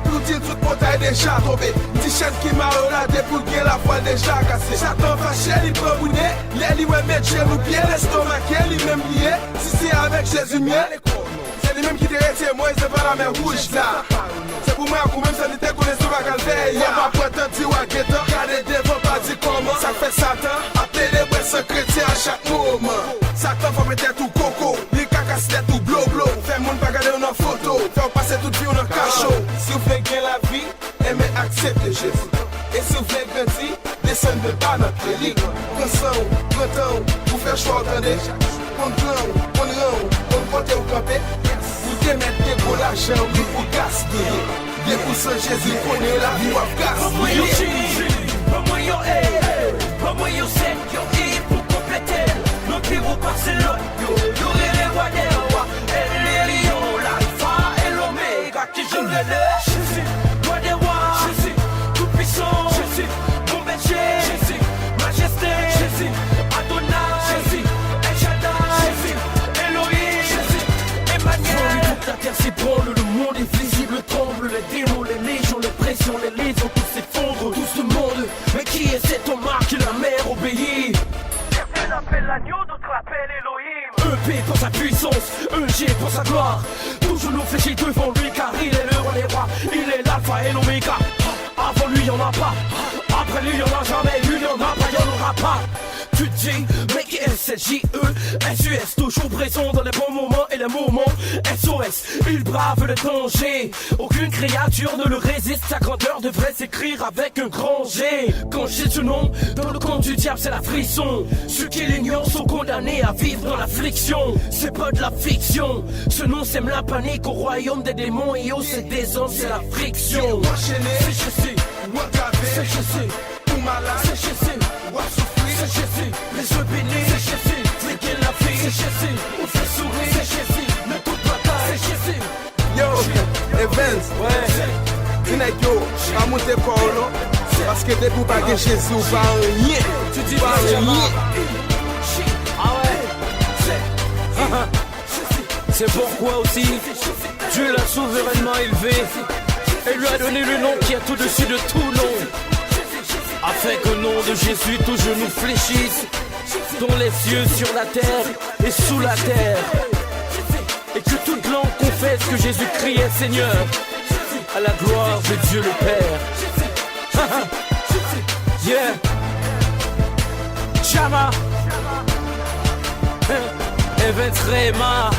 Tout dit tout portail déjà tombé. T-shirt qui m'a reladé pour que la voile déjà cassée. Satan fâché, il peut bouder. Les ouais mettre chez nous pieds, l'estomac, il même lié. Si c'est avec Jésus miel. C'est lui-même qui t'arrête, moi, c'est pas la mer rouge là. C'est pour moi, quand même, ça n'était qu'on est sur la calvaire. Y'a pas pour te dire à guetteur. Regardez devant, pas dire comment. Ça fait Satan. Appeler les vrais secrétaires à chaque moment. Satan faut mettre tout coco. Les cacas, c'est tout blo-blo. Faire mon pas garder une photo. Faire passer toute vie en cachot. Si vous voulez gagner la vie, aimez accepter Jésus. Et si vous voulez grandir, descendez pas dans le lit. Printemps, vous faire choix, attendez. On côté au campé. Vous te mettez des gros l'argent pour gaspiller. Bien pour ça, Jésus connaît la vie à gaspiller. Comment yo set yo pour compléter. Nos pires passer l'autre yo. Yo les rois des rois. Et les lions, l'alpha et l'oméga. Qui je relève. Jésus, roi des rois. Jésus, tout puissant. Jésus, mon berger. Jésus, majesté. Jésus, Adonai. Jésus, El Shaddai. Jésus, Elohim. Jésus, Emmanuel. La terre s'ébranle, le monde est visible, tremble. Les démons, les légions, les pressions, les légions, tous s'effondrent, tous se demandent. Mais qui est cet homme qui la mer obéit? Certains appellent l'agneau, d'autres l'appellent Elohim. EP pour sa puissance, EG pour sa gloire. Toujours nous fléchis devant lui car il est le roi des rois. Il est l'alpha et l'oméga. Avant lui y'en a pas, après lui y'en a jamais. Lui y'en a pas, y'en aura pas. Tu te dis, mais qui est S-J-E S-U-S, toujours présent dans les bons moments et les moments SOS, il brave le danger. Aucune créature ne le résiste. Sa grandeur devrait s'écrire avec un grand G. Quand j'ai ce nom, dans le camp du diable c'est la frisson. Ceux qui l'ignorent sont condamnés à vivre dans l'affliction. C'est pas de la fiction. Ce nom sème la panique au royaume des démons. Et au c'est des hommes, c'est la friction. C'est Jésus, c'est Jésus, ou malade, c'est Jésus, ou souffrir, c'est Jésus, les yeux bénis, c'est Jésus, c'est qui la vie, c'est Jésus, on fait sourire, c'est Jésus, le tout bataille, c'est Jésus. Yo, Evans, Ouais, Tonight yo, à monter Paulo. Parce que dès que vous baguez Jésus, vous pas rien. tu dis Pas pas rien. Ah ouais, c'est pourquoi aussi Dieu l'a souverainement élevé et lui a donné le nom qui est au-dessus de tout nom, afin qu'au nom de Jésus tout genou fléchisse, dont les cieux sur la terre et sous la terre, et que toute langue confesse que Jésus-Christ est Seigneur, à la gloire de Dieu le Père. Yeah, Chama, Evans Rema.